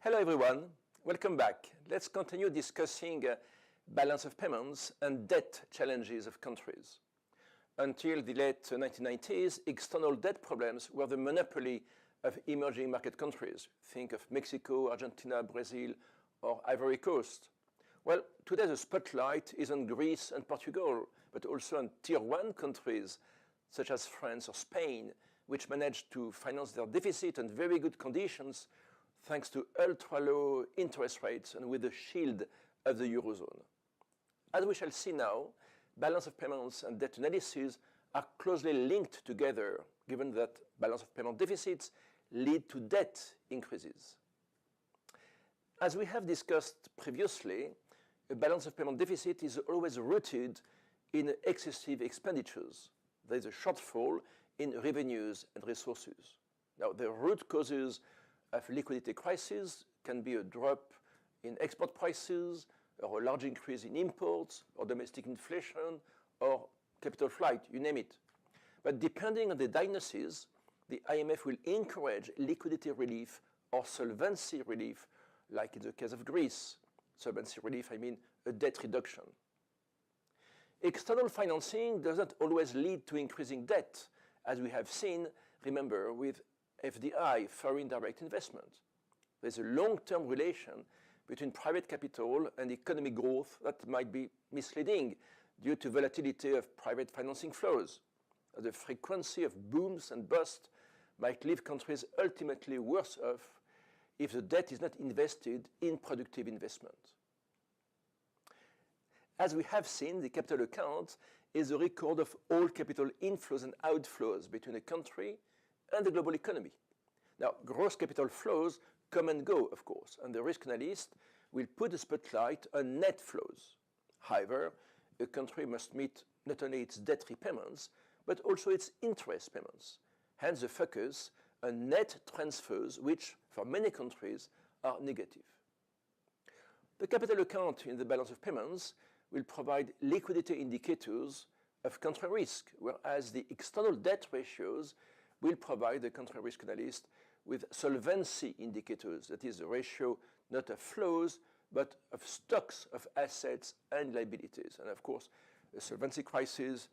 Hello everyone, welcome back. Let's continue discussing balance of payments and debt challenges of countries. Until the late 1990s, external debt problems were the monopoly of emerging market countries. Think of Mexico, Argentina, Brazil, or Ivory Coast. Well, today the spotlight is on Greece and Portugal, but also on Tier 1 countries such as France or Spain, which managed to finance their deficit on very good conditions thanks to ultra-low interest rates and with the shield of the Eurozone. As we shall see now, balance of payments and debt analysis are closely linked together, given that balance of payment deficits lead to debt increases. As we have discussed previously, a balance of payment deficit is always rooted in excessive expenditures. There is a shortfall in revenues and resources. Now, the root causes of liquidity crisis can be a drop in export prices, or a large increase in imports, or domestic inflation, or capital flight, you name it. But depending on the diagnosis, the IMF will encourage liquidity relief or solvency relief, like in the case of Greece. Solvency relief, I mean a debt reduction. External financing does not always lead to increasing debt, as we have seen, remember, with FDI, foreign direct investment. There's a long-term relation between private capital and economic growth that might be misleading due to volatility of private financing flows. The frequency of booms and busts might leave countries ultimately worse off if the debt is not invested in productive investment. As we have seen, the capital account is a record of all capital inflows and outflows between a country and the global economy. Now, gross capital flows come and go, of course, and the risk analyst will put a spotlight on net flows. However, a country must meet not only its debt repayments, but also its interest payments. Hence the focus on net transfers, which, for many countries, are negative. The capital account in the balance of payments will provide liquidity indicators of country risk, whereas the external debt ratios will provide the country risk analyst with solvency indicators, that is, a ratio not of flows, but of stocks of assets and liabilities. And of course, a solvency crisis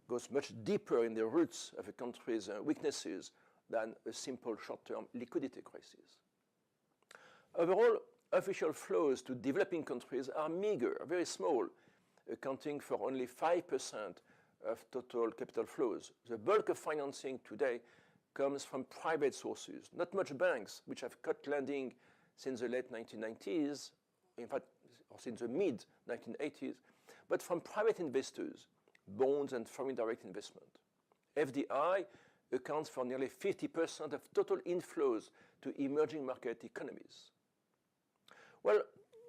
goes much deeper in the roots of a country's weaknesses than a simple short-term liquidity crisis. Overall, official flows to developing countries are meager, very small, accounting for only 5% of total capital flows. The bulk of financing today comes from private sources, not much banks, which have cut lending since the late 1990s, in fact, or since the mid-1980s, but from private investors, bonds and foreign direct investment. FDI accounts for nearly 50% of total inflows to emerging market economies. Well,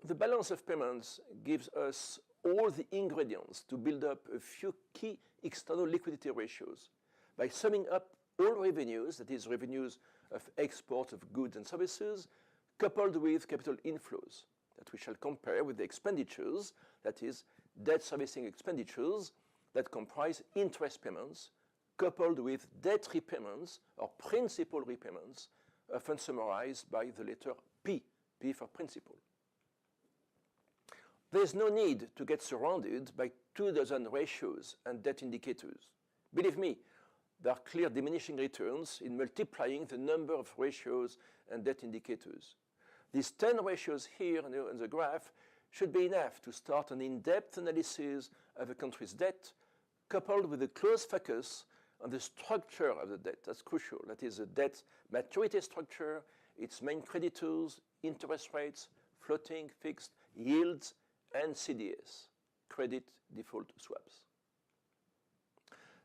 the balance of payments gives us all the ingredients to build up a few key external liquidity ratios. By summing up all revenues, that is, revenues of export of goods and services, coupled with capital inflows, that we shall compare with the expenditures, that is, debt servicing expenditures, that comprise interest payments, coupled with debt repayments or principal repayments, often summarized by the letter P, P for principal. There is no need to get surrounded by 24 ratios and debt indicators. Believe me, there are clear diminishing returns in multiplying the number of ratios and debt indicators. These 10 ratios here in the graph should be enough to start an in-depth analysis of a country's debt, coupled with a close focus on the structure of the debt. That's crucial. That is the debt maturity structure, its main creditors, interest rates, floating, fixed, yields, and CDS, credit default swaps.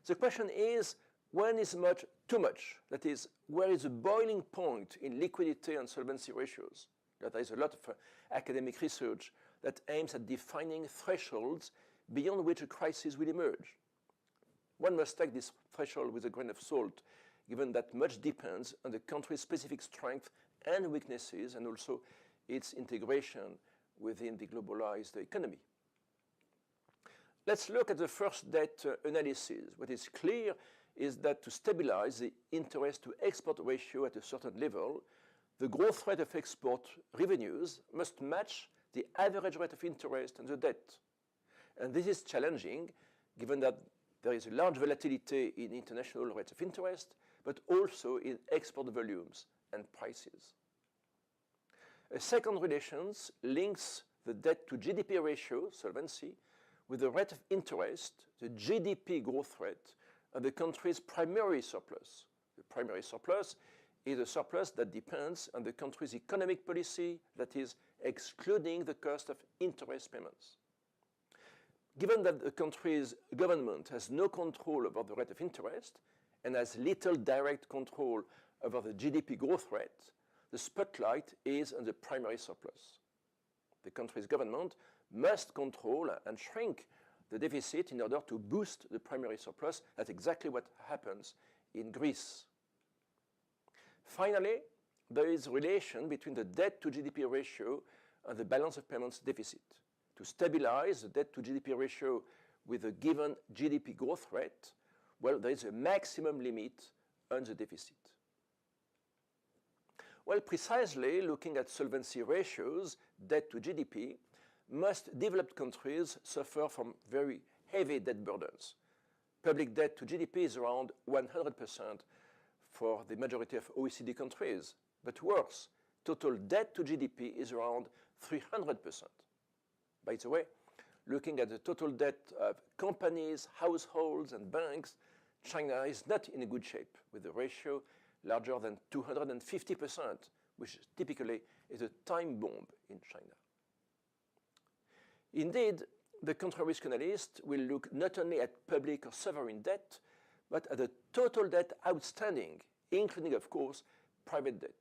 The question is, when is much too much? That is, where is the boiling point in liquidity and solvency ratios? There is a lot of academic research that aims at defining thresholds beyond which a crisis will emerge. One must take this threshold with a grain of salt, given that much depends on the country's specific strength and weaknesses, and also its integration within the globalized economy. Let's look at the first debt analysis. What is clear is that to stabilize the interest to export ratio at a certain level, the growth rate of export revenues must match the average rate of interest on the debt. And this is challenging, given that there is a large volatility in international rates of interest, but also in export volumes and prices. A second relation links the debt to GDP ratio, solvency, with the rate of interest, the GDP growth rate, and the country's primary surplus. The primary surplus is a surplus that depends on the country's economic policy, that is, excluding the cost of interest payments. Given that the country's government has no control over the rate of interest and has little direct control over the GDP growth rate, the spotlight is on the primary surplus. The country's government must control and shrink the deficit in order to boost the primary surplus. That's exactly what happens in Greece. Finally, there is a relation between the debt to GDP ratio and the balance of payments deficit. To stabilize the debt to GDP ratio with a given GDP growth rate, well, there is a maximum limit on the deficit. Well, precisely looking at solvency ratios, debt to GDP, most developed countries suffer from very heavy debt burdens. Public debt to GDP is around 100% for the majority of OECD countries. But worse, total debt to GDP is around 300%. By the way, looking at the total debt of companies, households, and banks, China is not in a good shape, with a ratio larger than 250%, which typically is a time bomb in China. Indeed, the country risk analyst will look not only at public or sovereign debt, but at the total debt outstanding, including, of course, private debt.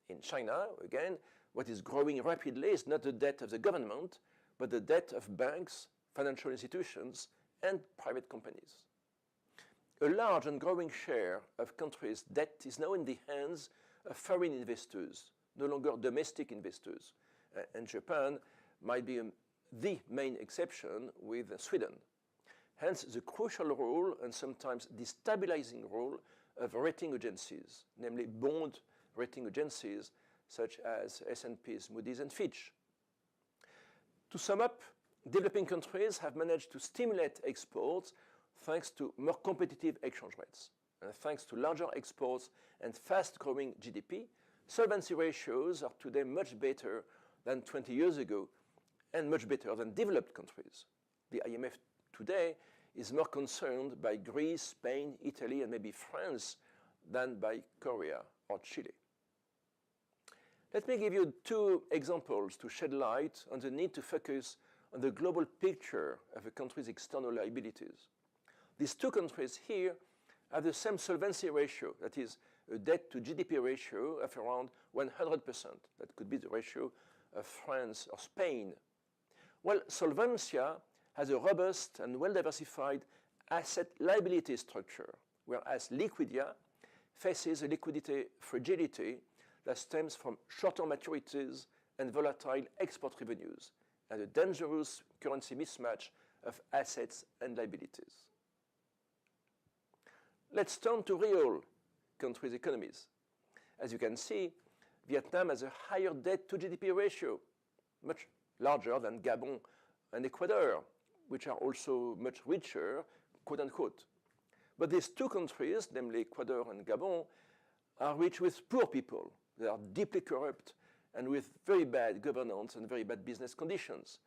In China, again, what is growing rapidly is not the debt of the government, but the debt of banks, financial institutions, and private companies. A large and growing share of countries' debt is now in the hands of foreign investors, no longer domestic investors. And Japan might be the main exception with Sweden. Hence, the crucial role and sometimes destabilizing role of rating agencies, namely bond rating agencies such as S&P's, Moody's, and Fitch. To sum up, developing countries have managed to stimulate exports thanks to more competitive exchange rates. And thanks to larger exports and fast-growing GDP, solvency ratios are today much better than 20 years ago and much better than developed countries. The IMF today is more concerned by Greece, Spain, Italy, and maybe France than by Korea or Chile. Let me give you two examples to shed light on the need to focus on the global picture of a country's external liabilities. These two countries here have the same solvency ratio, that is, a debt to GDP ratio of around 100%. That could be the ratio of France or Spain. Well, Solvencia has a robust and well-diversified asset liability structure, whereas Liquidia faces a liquidity fragility that stems from short-term maturities and volatile export revenues, and a dangerous currency mismatch of assets and liabilities. Let's turn to real countries' economies. As you can see, Vietnam has a higher debt to GDP ratio, much larger than Gabon and Ecuador, which are also much richer, quote unquote. But these two countries, namely Ecuador and Gabon, are rich with poor people. They are deeply corrupt and with very bad governance and very bad business conditions.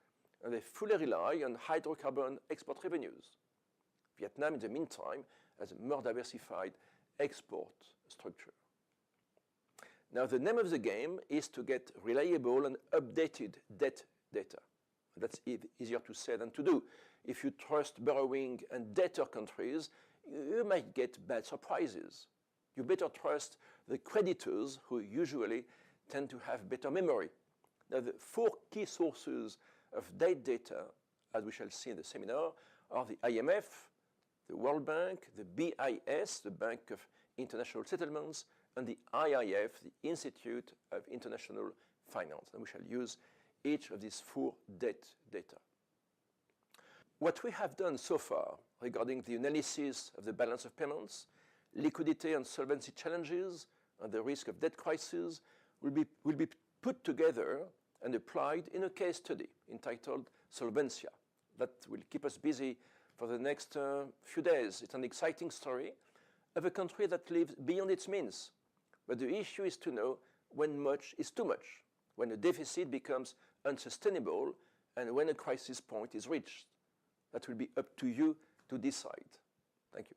And they fully rely on hydrocarbon export revenues. Vietnam, in the meantime, has a more diversified export structure. Now, the name of the game is to get reliable and updated debt data. That's easier to say than to do. If you trust borrowing and debtor countries, you might get bad surprises. You better trust the creditors, who usually tend to have better memory. Now, the four key sources of debt data, as we shall see in the seminar, are the IMF, the World Bank, the BIS, the Bank of International Settlements, and the IIF, the Institute of International Finance. And we shall use each of these four debt data. What we have done so far regarding the analysis of the balance of payments, liquidity and solvency challenges, and the risk of debt crisis will be put together and applied in a case study entitled Solvencia. That will keep us busy for the next few days. It's an exciting story of a country that lives beyond its means. But the issue is to know when much is too much, when a deficit becomes unsustainable, and when a crisis point is reached. That will be up to you to decide. Thank you.